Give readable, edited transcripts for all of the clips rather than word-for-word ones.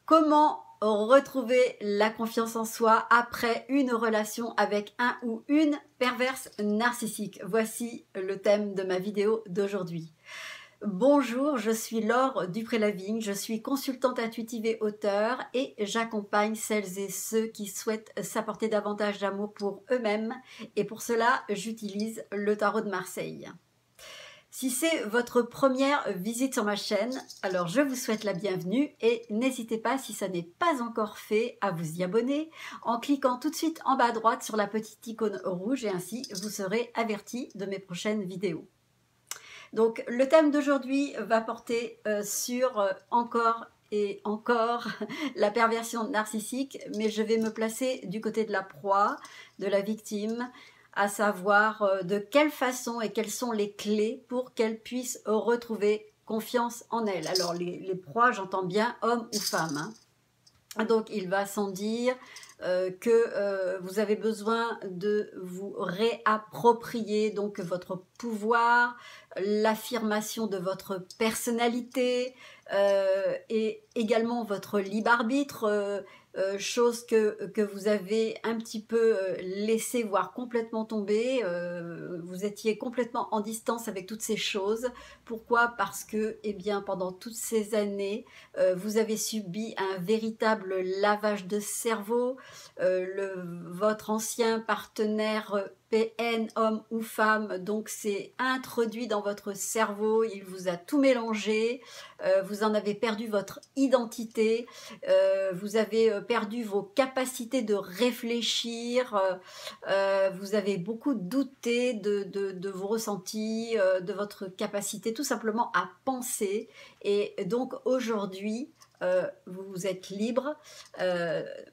Comment retrouver la confiance en soi après une relation avec un ou une perverse narcissique? Voici le thème de ma vidéo d'aujourd'hui. Bonjour, je suis Laure Dupré-Lavigne, je suis consultante intuitive et auteure et j'accompagne celles et ceux qui souhaitent s'apporter davantage d'amour pour eux-mêmes et pour cela j'utilise le tarot de Marseille. Si c'est votre première visite sur ma chaîne, alors je vous souhaite la bienvenue et n'hésitez pas, si ça n'est pas encore fait, à vous y abonner en cliquant tout de suite en bas à droite sur la petite icône rouge et ainsi vous serez averti de mes prochaines vidéos. Donc le thème d'aujourd'hui va porter sur encore et encore la perversion narcissique, mais je vais me placer du côté de la proie, de la victime, à savoir de quelle façon et quelles sont les clés pour qu'elle puisse retrouver confiance en elle. Alors les proies, j'entends bien hommes ou femmes, hein. Donc il va sans dire que vous avez besoin de vous réapproprier donc votre pouvoir, l'affirmation de votre personnalité et également votre libre arbitre, chose que vous avez un petit peu laissé, voire complètement tomber. Vous étiez complètement en distance avec toutes ces choses. Pourquoi? Parce que eh bien, pendant toutes ces années, vous avez subi un véritable lavage de cerveau. Votre ancien partenaire PN, homme ou femme, donc c'est introduit dans votre cerveau, il vous a tout mélangé, vous en avez perdu votre identité, vous avez perdu vos capacités de réfléchir, vous avez beaucoup douté de vos ressentis, de votre capacité tout simplement à penser, et donc aujourd'hui, vous êtes libre,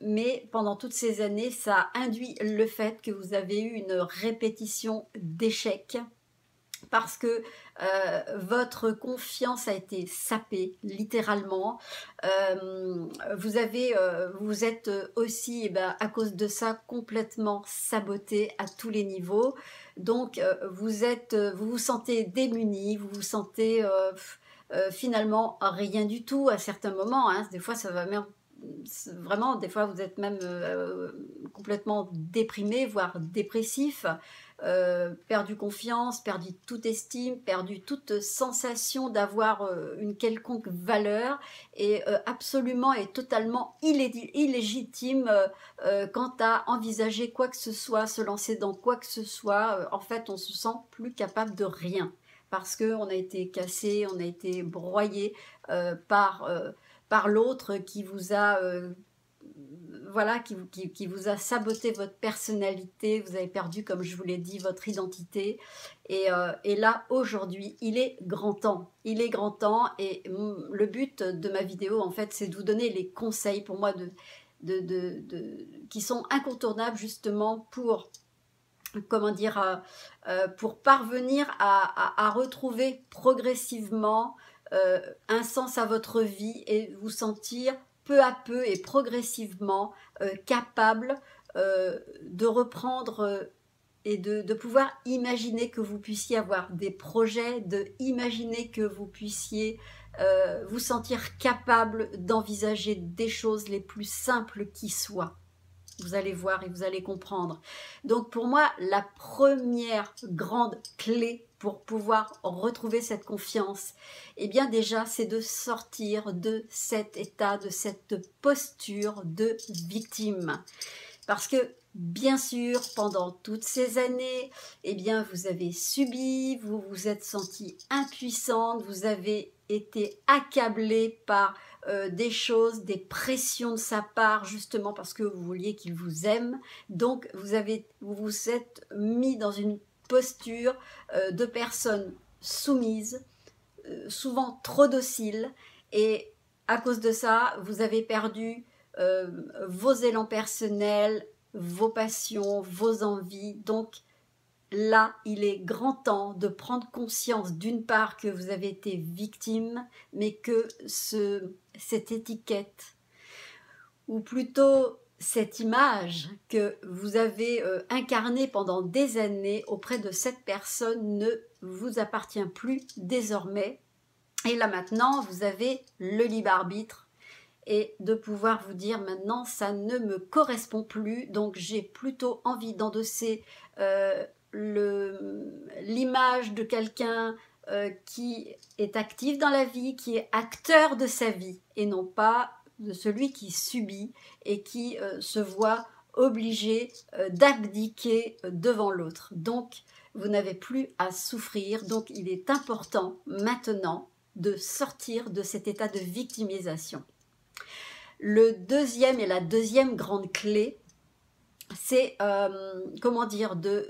mais pendant toutes ces années, ça induit le fait que vous avez eu une répétition d'échecs parce que votre confiance a été sapée, littéralement. Vous êtes aussi, à cause de ça, complètement saboté à tous les niveaux. Donc, vous vous sentez démuni, vous vous sentez finalement rien du tout à certains moments, hein. Des fois, ça va même vraiment, des fois, vous êtes même complètement déprimé, voire dépressif. Perdu confiance, perdu toute estime, perdu toute sensation d'avoir une quelconque valeur et absolument et totalement illégitime quant à envisager quoi que ce soit, se lancer dans quoi que ce soit. En fait, on se sent plus capable de rien parce qu'on a été cassé, on a été broyé par l'autre qui vous a voilà, qui vous a saboté votre personnalité, vous avez perdu, comme je vous l'ai dit, votre identité. Et là, aujourd'hui, il est grand temps. Il est grand temps et le but de ma vidéo, en fait, c'est de vous donner les conseils pour moi qui sont incontournables justement pour, comment dire, pour parvenir à retrouver progressivement un sens à votre vie et vous sentir peu à peu et progressivement capable de reprendre et de pouvoir imaginer que vous puissiez avoir des projets, de imaginer que vous puissiez vous sentir capable d'envisager des choses les plus simples qui soient. Vous allez voir et vous allez comprendre. Donc pour moi, la première grande clé pour pouvoir retrouver cette confiance, eh bien déjà, c'est de sortir de cet état, de cette posture de victime. Parce que, bien sûr, pendant toutes ces années, eh bien, vous avez subi, vous vous êtes senti impuissante, vous avez été accablée par des choses, des pressions de sa part, justement parce que vous vouliez qu'il vous aime. Donc, vous vous êtes mis dans une posture de personne soumise, souvent trop docile, et à cause de ça, vous avez perdu vos élans personnels, vos passions, vos envies. Donc là, il est grand temps de prendre conscience d'une part que vous avez été victime, mais que cette étiquette, ou plutôt cette image que vous avez incarnée pendant des années auprès de cette personne ne vous appartient plus désormais. Et là maintenant, vous avez le libre arbitre et de pouvoir vous dire maintenant ça ne me correspond plus, donc j'ai plutôt envie d'endosser l'image de quelqu'un qui est actif dans la vie, qui est acteur de sa vie et non pas de celui qui subit et qui se voit obligé d'abdiquer devant l'autre. Donc vous n'avez plus à souffrir, donc il est important maintenant de sortir de cet état de victimisation. Le deuxième et la deuxième grande clé, c'est comment dire, de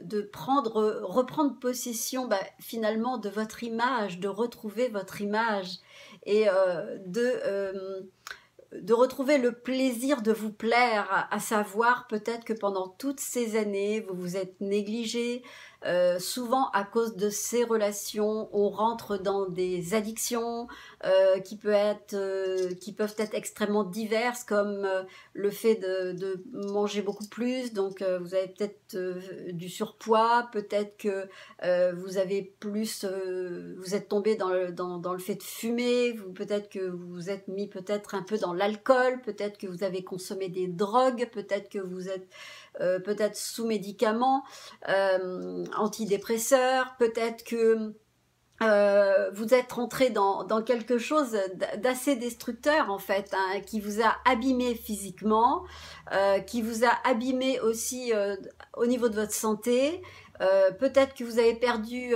reprendre possession finalement de votre image, de retrouver votre image et de retrouver le plaisir de vous plaire, à savoir peut-être que pendant toutes ces années, vous vous êtes négligé. Souvent à cause de ces relations, on rentre dans des addictions qui peuvent être extrêmement diverses, comme le fait de manger beaucoup plus, donc vous avez peut-être du surpoids, peut-être que vous avez plus, vous êtes tombé dans le fait de fumer, peut-être que vous vous êtes mis peut-être un peu dans l'alcool, peut-être que vous avez consommé des drogues, peut-être que vous êtes peut-être sous médicaments, antidépresseurs, peut-être que vous êtes rentré dans quelque chose d'assez destructeur en fait, hein, qui vous a abîmé physiquement, qui vous a abîmé aussi au niveau de votre santé. Peut-être que vous avez perdu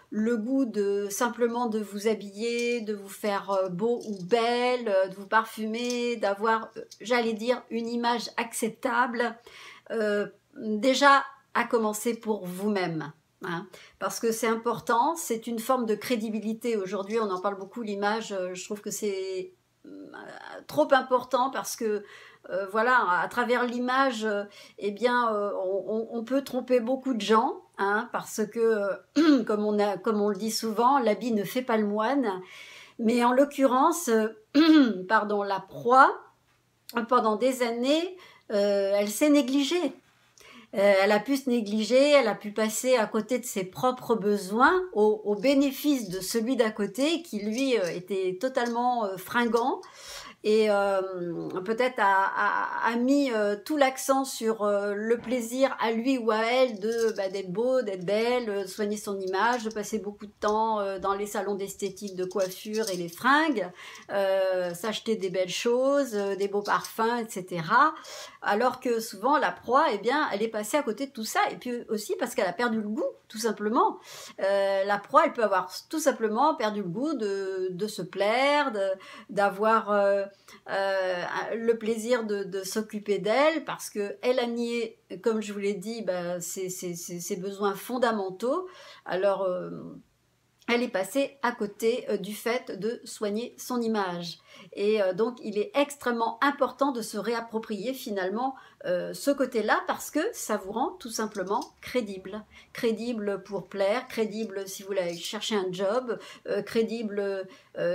le goût simplement de vous habiller, de vous faire beau ou belle, de vous parfumer, d'avoir, j'allais dire, une image acceptable. Déjà, à commencer pour vous-même. Hein, parce que c'est important, c'est une forme de crédibilité. Aujourd'hui, on en parle beaucoup, l'image, je trouve que c'est trop important parce que voilà, à travers l'image, eh bien, on peut tromper beaucoup de gens, hein, parce que, comme on le dit souvent, l'habit ne fait pas le moine. Mais en l'occurrence, pardon, la proie, pendant des années, elle s'est négligée. Elle a pu se négliger, elle a pu passer à côté de ses propres besoins au bénéfice de celui d'à côté qui lui était totalement fringant et peut-être a mis tout l'accent sur le plaisir à lui ou à elle d'être beau, d'être belle, soigner son image, de passer beaucoup de temps dans les salons d'esthétique, de coiffure et les fringues, s'acheter des belles choses, des beaux parfums, etc. Alors que souvent la proie, eh bien, elle est passée à côté de tout ça, et puis aussi parce qu'elle a perdu le goût, tout simplement. La proie, elle peut avoir tout simplement perdu le goût de se plaire, d'avoir le plaisir de s'occuper d'elle, parce qu'elle a nié, comme je vous l'ai dit, ses besoins fondamentaux. Alors, elle est passée à côté du fait de soigner son image. Et donc, il est extrêmement important de se réapproprier finalement ce côté-là parce que ça vous rend tout simplement crédible. Crédible pour plaire, crédible si vous allez chercher un job, crédible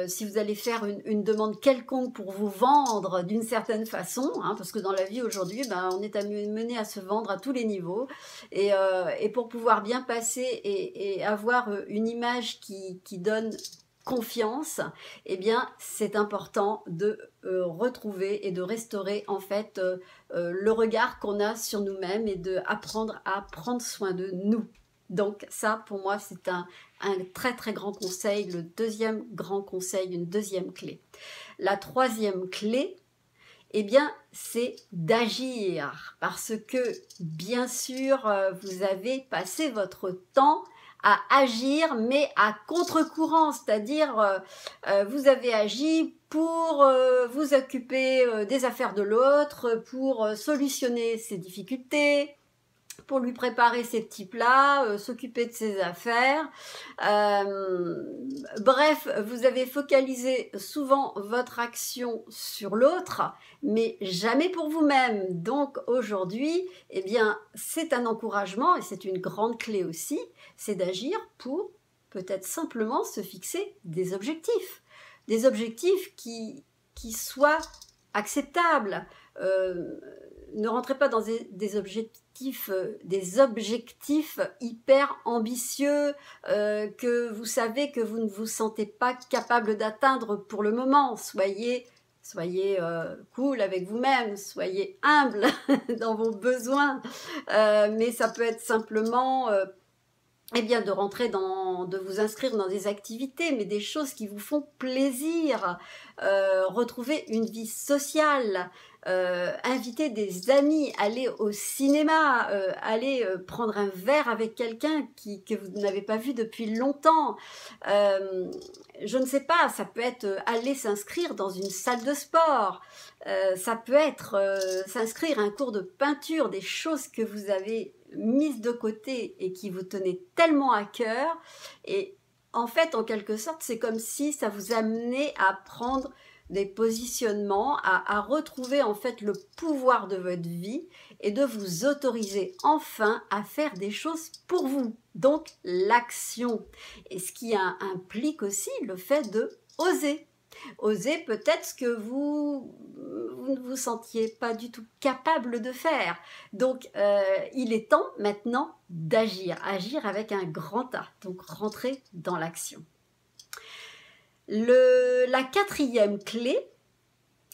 si vous allez faire une demande quelconque pour vous vendre d'une certaine façon, hein, parce que dans la vie aujourd'hui, on est amené à se vendre à tous les niveaux. Et pour pouvoir bien passer et avoir une image qui donne confiance, eh bien c'est important de retrouver et de restaurer en fait le regard qu'on a sur nous-mêmes et d'apprendre à prendre soin de nous. Donc ça pour moi c'est un très très grand conseil, le deuxième grand conseil, une deuxième clé. La troisième clé, eh bien, c'est d'agir parce que, bien sûr, vous avez passé votre temps à agir, mais à contre-courant, c'est-à-dire vous avez agi pour vous occuper des affaires de l'autre, pour solutionner ses difficultés, pour lui préparer ses petits plats, s'occuper de ses affaires. Bref, vous avez focalisé souvent votre action sur l'autre, mais jamais pour vous-même. Donc aujourd'hui, eh bien, c'est un encouragement et c'est une grande clé aussi, c'est d'agir pour peut-être simplement se fixer des objectifs. Des objectifs qui soient acceptables. Ne rentrez pas dans des objectifs hyper ambitieux que vous savez que vous ne vous sentez pas capable d'atteindre pour le moment. Soyez Soyez cool avec vous-même, soyez humble dans vos besoins, mais ça peut être simplement eh bien, de vous inscrire dans des activités, mais des choses qui vous font plaisir, retrouver une vie sociale, inviter des amis, aller au cinéma, aller prendre un verre avec quelqu'un que vous n'avez pas vu depuis longtemps. Je ne sais pas, ça peut être aller s'inscrire dans une salle de sport, ça peut être s'inscrire à un cours de peinture, des choses que vous avez mises de côté et qui vous tenaient tellement à cœur. Et en fait, en quelque sorte, c'est comme si ça vous amenait à prendre des positionnements, à retrouver en fait le pouvoir de votre vie et de vous autoriser enfin à faire des choses pour vous. Donc l'action. Et ce qui implique aussi le fait de oser. Oser peut-être ce que vous ne vous sentiez pas du tout capable de faire. Donc, il est temps maintenant d'agir, agir avec un grand A, donc rentrer dans l'action. La quatrième clé,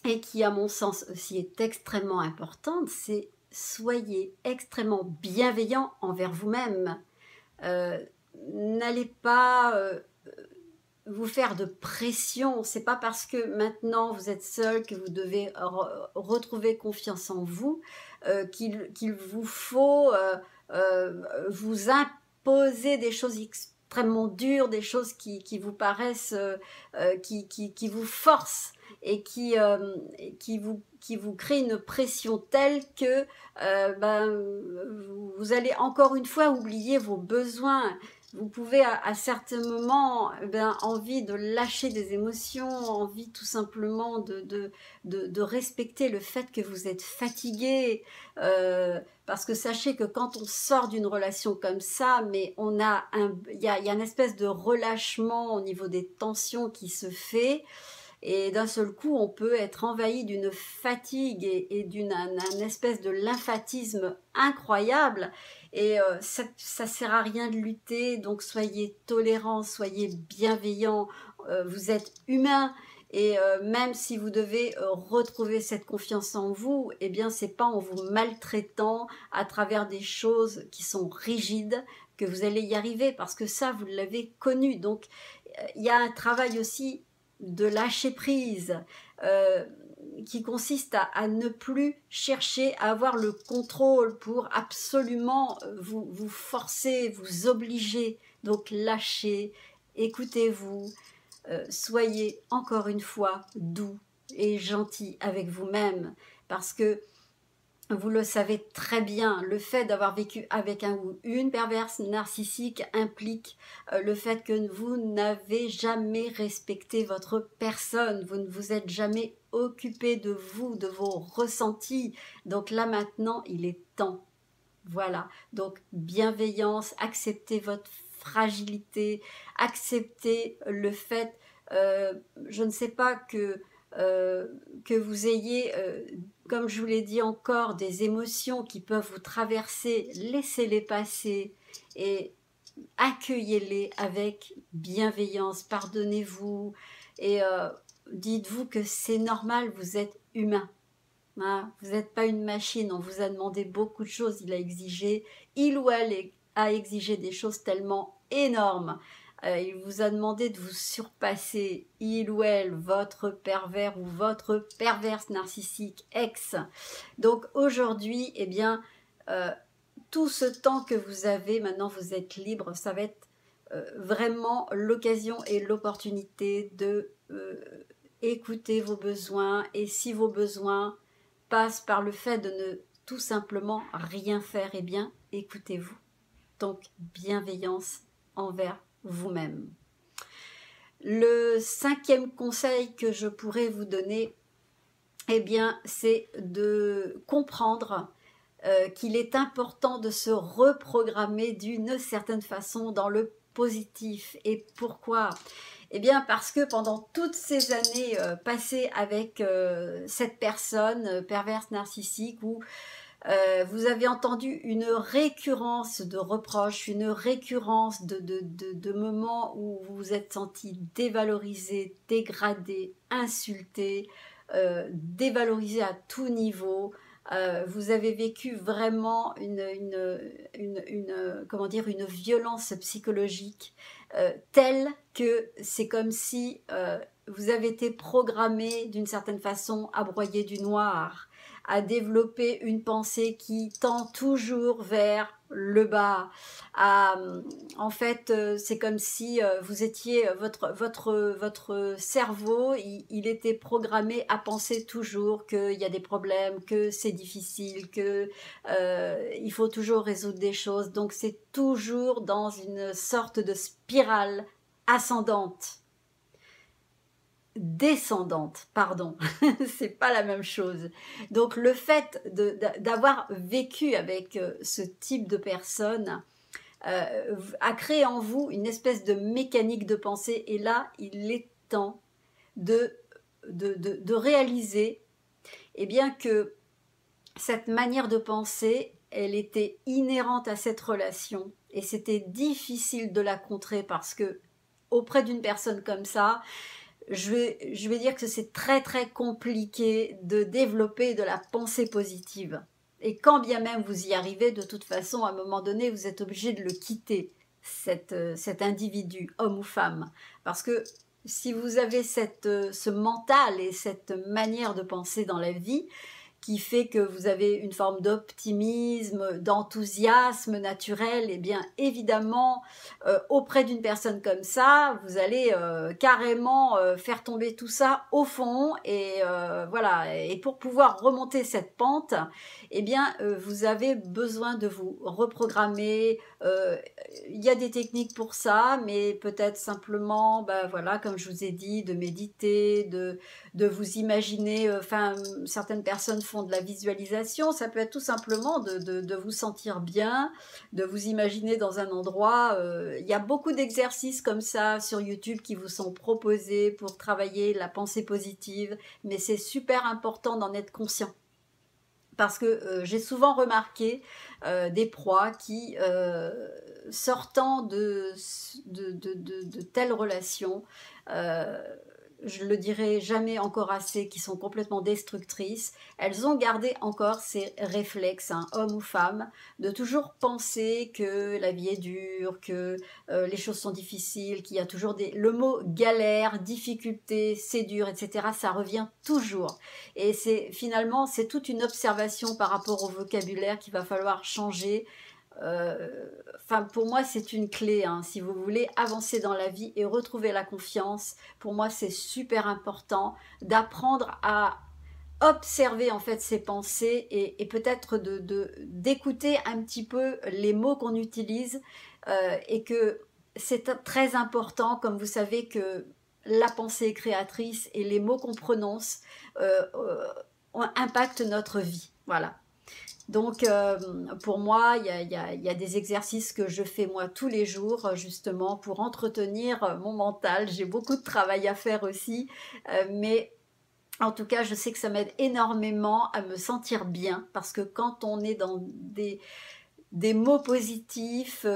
et qui à mon sens aussi est extrêmement importante, c'est soyez extrêmement bienveillant envers vous-même. N'allez pas vous faire de pression. C'est pas parce que maintenant vous êtes seul que vous devez retrouver confiance en vous qu'il vous faut vous imposer des choses extrêmement dures, des choses qui vous paraissent, qui vous forcent et qui vous créent une pression telle que vous allez encore une fois oublier vos besoins. Vous pouvez à certains moments envie de lâcher des émotions, envie tout simplement de respecter le fait que vous êtes fatigué, parce que sachez que quand on sort d'une relation comme ça, mais il y a une espèce de relâchement au niveau des tensions qui se fait. Et d'un seul coup, on peut être envahi d'une fatigue et d'une espèce de lymphatisme incroyable. Et ça sert à rien de lutter. Donc soyez tolérants, soyez bienveillants. Vous êtes humains. Et même si vous devez retrouver cette confiance en vous, eh bien, c'est pas en vous maltraitant à travers des choses qui sont rigides que vous allez y arriver, parce que ça, vous l'avez connu. Donc, il y a un travail aussi de lâcher prise qui consiste à ne plus chercher à avoir le contrôle pour absolument vous forcer, vous obliger. Donc lâchez, écoutez-vous, soyez encore une fois doux et gentil avec vous-même, parce que vous le savez très bien, le fait d'avoir vécu avec un ou une perverse narcissique implique le fait que vous n'avez jamais respecté votre personne, vous ne vous êtes jamais occupé de vous, de vos ressentis. Donc là maintenant, il est temps. Voilà, donc bienveillance, acceptez votre fragilité, acceptez le fait, je ne sais pas, que vous ayez, comme je vous l'ai dit encore, des émotions qui peuvent vous traverser, laissez-les passer et accueillez-les avec bienveillance, pardonnez-vous et dites-vous que c'est normal, vous êtes humain. Hein, vous n'êtes pas une machine, on vous a demandé beaucoup de choses, il ou elle a exigé des choses tellement énormes. Il vous a demandé de vous surpasser, il ou elle, votre pervers ou votre perverse narcissique ex. Donc aujourd'hui, eh bien, tout ce temps que vous avez, maintenant vous êtes libre, ça va être vraiment l'occasion et l'opportunité de écouter vos besoins, et si vos besoins passe par le fait de ne tout simplement rien faire, eh bien, écoutez-vous. Donc, bienveillance envers vous-même. Le cinquième conseil que je pourrais vous donner, eh bien, c'est de comprendre qu'il est important de se reprogrammer d'une certaine façon dans le positif. Et pourquoi ? Eh bien parce que pendant toutes ces années passées avec cette personne perverse narcissique, où vous avez entendu une récurrence de reproches, une récurrence de moments où vous vous êtes senti dévalorisé, dégradé, insulté, dévalorisé à tout niveau. Vous avez vécu vraiment comment dire, une violence psychologique telle que c'est comme si vous avez été programmé d'une certaine façon à broyer du noir, à développer une pensée qui tend toujours vers le bas. En fait, c'est comme si vous étiez votre cerveau, il était programmé à penser toujours qu'il y a des problèmes, que c'est difficile, que il faut toujours résoudre des choses. Donc c'est toujours dans une sorte de spirale ascendante. Descendante, pardon, c'est pas la même chose. Donc le fait d'avoir vécu avec ce type de personne a créé en vous une espèce de mécanique de pensée, et là il est temps de réaliser eh bien, que cette manière de penser, elle était inhérente à cette relation, et c'était difficile de la contrer parce que auprès d'une personne comme ça, je vais dire que c'est très très compliqué de développer de la pensée positive. Et quand bien même vous y arrivez, de toute façon, à un moment donné, vous êtes obligé de le quitter, cet individu, homme ou femme. Parce que si vous avez ce mental et cette manière de penser dans la vie, qui fait que vous avez une forme d'optimisme, d'enthousiasme naturel, et bien évidemment, auprès d'une personne comme ça, vous allez carrément faire tomber tout ça au fond, et voilà. Et pour pouvoir remonter cette pente, eh bien, vous avez besoin de vous reprogrammer. Il y a des techniques pour ça, mais peut-être simplement, ben voilà, comme je vous ai dit, de méditer, de vous imaginer, certaines personnes font de la visualisation, ça peut être tout simplement de vous sentir bien, de vous imaginer dans un endroit, il y a beaucoup d'exercices comme ça sur YouTube qui vous sont proposés pour travailler la pensée positive, mais c'est super important d'en être conscient. Parce que j'ai souvent remarqué des proies qui, sortant de telles relations, je le dirai jamais encore assez, qui sont complètement destructrices, elles ont gardé encore ces réflexes, hein, hommes ou femmes, de toujours penser que la vie est dure, que les choses sont difficiles, qu'il y a toujours le mot galère, difficulté, c'est dur, etc. Ça revient toujours. Et finalement, c'est toute une observation par rapport au vocabulaire qu'il va falloir changer. Pour moi, c'est une clé, hein. Si vous voulez avancer dans la vie et retrouver la confiance, pour moi, c'est super important d'apprendre à observer en fait ses pensées, et peut-être d'écouter un petit peu les mots qu'on utilise, et que c'est très important, comme vous savez, que la pensée est créatrice, et les mots qu'on prononce impactent notre vie. Voilà. Donc, pour moi, il y a des exercices que je fais moi tous les jours, justement, pour entretenir mon mental. J'ai beaucoup de travail à faire aussi, mais en tout cas, je sais que ça m'aide énormément à me sentir bien, parce que quand on est dans des mots positifs,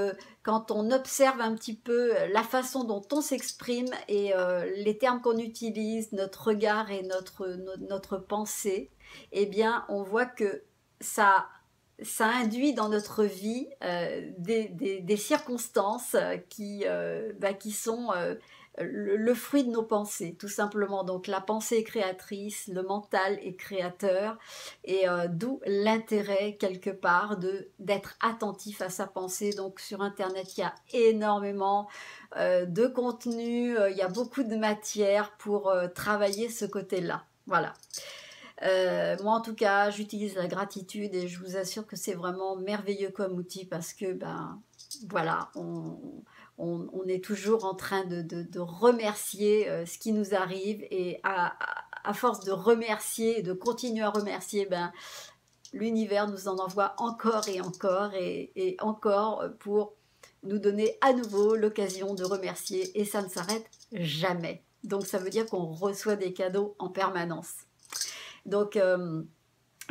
quand on observe un petit peu la façon dont on s'exprime, et les termes qu'on utilise, notre regard et notre pensée, eh bien, on voit que ça induit dans notre vie des circonstances qui sont le fruit de nos pensées, tout simplement. Donc la pensée est créatrice, le mental est créateur, et d'où l'intérêt quelque part d'être attentif à sa pensée. Donc sur Internet, il y a énormément de contenu, il y a beaucoup de matière pour travailler ce côté-là. Voilà. Moi en tout cas, j'utilise la gratitude, et je vous assure que c'est vraiment merveilleux comme outil, parce que voilà, on est toujours en train de remercier ce qui nous arrive, et à force de remercier et de continuer à remercier, l'univers nous en envoie encore et encore et encore, pour nous donner à nouveau l'occasion de remercier, et ça ne s'arrête jamais. Donc ça veut dire qu'on reçoit des cadeaux en permanence. Donc,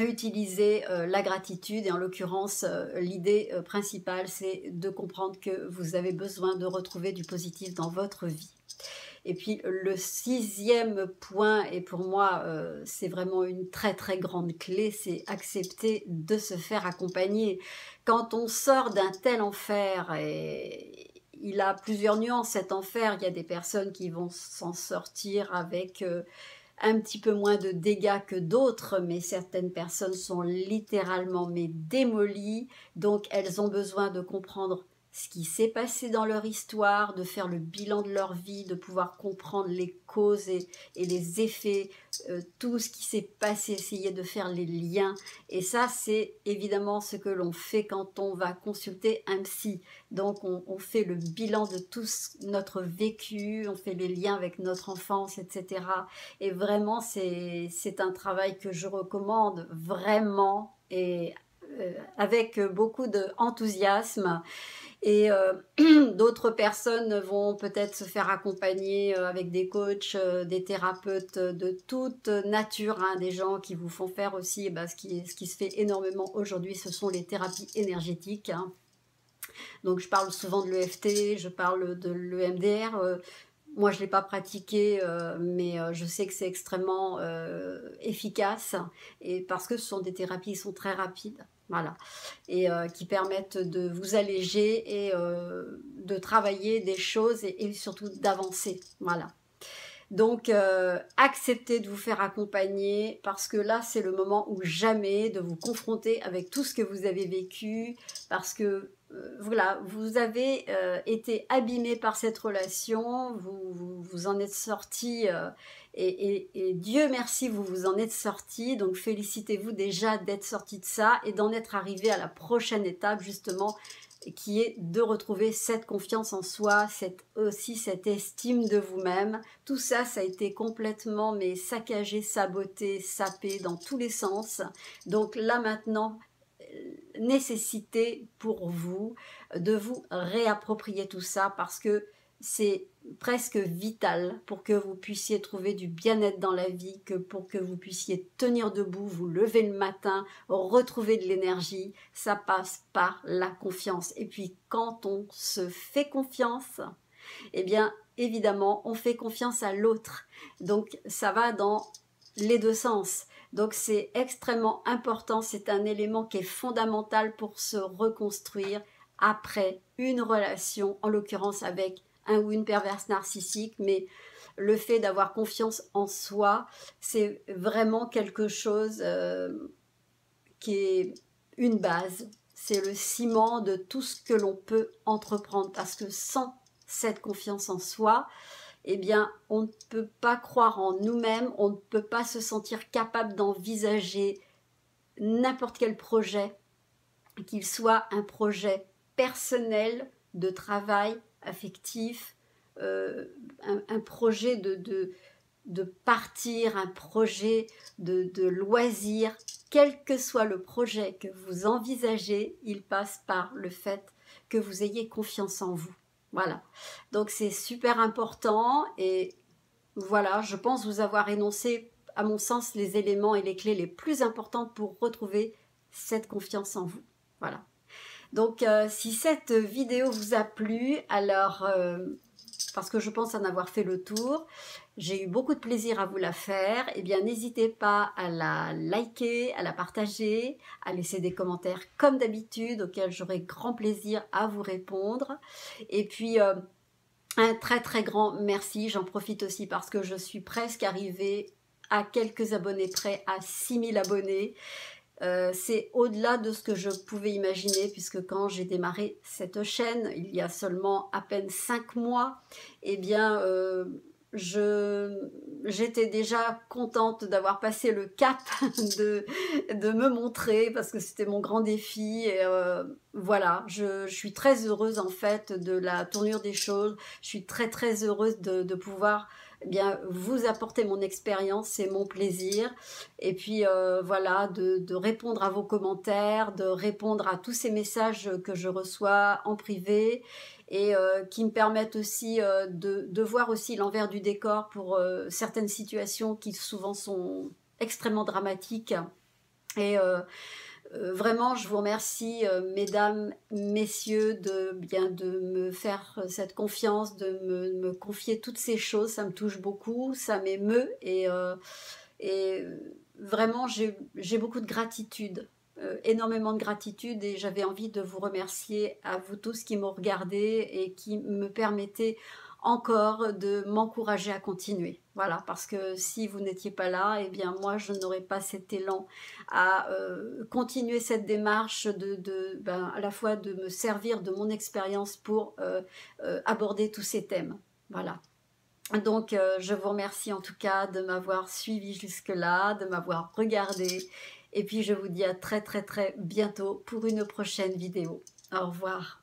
utiliser la gratitude, et en l'occurrence, l'idée principale, c'est de comprendre que vous avez besoin de retrouver du positif dans votre vie. Et puis le 6e point, et pour moi c'est vraiment une très très grande clé, c'est accepter de se faire accompagner. Quand on sort d'un tel enfer, et il a plusieurs nuances cet enfer, il y a des personnes qui vont s'en sortir avec un petit peu moins de dégâts que d'autres, mais certaines personnes sont littéralement démolies, donc elles ont besoin de comprendre ce qui s'est passé dans leur histoire, de faire le bilan de leur vie, de pouvoir comprendre les causes et les effets, tout ce qui s'est passé, essayer de faire les liens. Et ça, c'est évidemment ce que l'on fait quand on va consulter un psy. Donc on fait le bilan de tout notre vécu, on fait les liens avec notre enfance, etc. Et vraiment, c'est un travail que je recommande vraiment, et avec beaucoup d'enthousiasme. Et d'autres personnes vont peut-être se faire accompagner avec des coachs, des thérapeutes de toute nature, hein, des gens qui vous font faire aussi ce qui se fait énormément aujourd'hui, ce sont les thérapies énergétiques, hein. Donc je parle souvent de l'EFT, je parle de l'EMDR. Moi, je ne l'ai pas pratiqué, mais je sais que c'est extrêmement efficace, et parce que ce sont des thérapies qui sont très rapides, voilà, et qui permettent de vous alléger et de travailler des choses, et surtout d'avancer, voilà. Donc, acceptez de vous faire accompagner, parce que là, c'est le moment ou jamais de vous confronter avec tout ce que vous avez vécu, parce que voilà, vous avez été abîmé par cette relation, vous en êtes sorti, et Dieu merci, vous vous en êtes sorti, donc félicitez-vous déjà d'être sorti de ça et d'en être arrivé à la prochaine étape, justement, qui est de retrouver cette confiance en soi, aussi cette estime de vous-même. Tout ça, ça a été complètement saccagé, saboté, sapé dans tous les sens. Donc là maintenant, nécessité pour vous de vous réapproprier tout ça, parce que c'est presque vital pour que vous puissiez trouver du bien-être dans la vie, pour que vous puissiez tenir debout, vous lever le matin, retrouver de l'énergie. Ça passe par la confiance. Et puis quand on se fait confiance, eh bien évidemment on fait confiance à l'autre. Donc ça va dans les deux sens. Donc c'est extrêmement important, c'est un élément qui est fondamental pour se reconstruire après une relation, en l'occurrence avec un ou une perverse narcissique. Mais le fait d'avoir confiance en soi, c'est vraiment quelque chose qui est une base, c'est le ciment de tout ce que l'on peut entreprendre, parce que sans cette confiance en soi, eh bien, on ne peut pas croire en nous-mêmes, on ne peut pas se sentir capable d'envisager n'importe quel projet, qu'il soit un projet personnel, de travail, affectif, un projet de partir, un projet de loisir. Quel que soit le projet que vous envisagez, il passe par le fait que vous ayez confiance en vous. Voilà, donc c'est super important, et voilà, je pense vous avoir énoncé, à mon sens, les éléments et les clés les plus importantes pour retrouver cette confiance en vous. Voilà. Donc, si cette vidéo vous a plu, alors, parce que je pense en avoir fait le tour, j'ai eu beaucoup de plaisir à vous la faire, eh bien n'hésitez pas à la liker, à la partager, à laisser des commentaires comme d'habitude, auxquels j'aurai grand plaisir à vous répondre. Et puis un très très grand merci, j'en profite aussi parce que je suis presque arrivée à quelques abonnés près, à 6000 abonnés. C'est au-delà de ce que je pouvais imaginer, puisque quand j'ai démarré cette chaîne, il y a seulement à peine 5 mois, eh bien j'étais déjà contente d'avoir passé le cap de me montrer, parce que c'était mon grand défi. Et voilà, je suis très heureuse en fait de la tournure des choses. Je suis très très heureuse de pouvoir bien vous apporter mon expérience, c'est mon plaisir. Et puis voilà, de répondre à vos commentaires, de répondre à tous ces messages que je reçois en privé, et qui me permettent aussi de voir aussi l'envers du décor pour certaines situations qui souvent sont extrêmement dramatiques. Et Vraiment, je vous remercie, mesdames, messieurs, de me faire cette confiance, de me confier toutes ces choses. Ça me touche beaucoup, ça m'émeut et vraiment, j'ai beaucoup de gratitude, énormément de gratitude et j'avais envie de vous remercier à vous tous qui m'ont regardé et qui me permettez encore de m'encourager à continuer. Voilà, parce que si vous n'étiez pas là, eh bien moi je n'aurais pas cet élan à continuer cette démarche à la fois de me servir de mon expérience pour aborder tous ces thèmes. Voilà. Donc, je vous remercie en tout cas de m'avoir suivi jusque-là, de m'avoir regardé. Et puis, je vous dis à très très très bientôt pour une prochaine vidéo. Au revoir.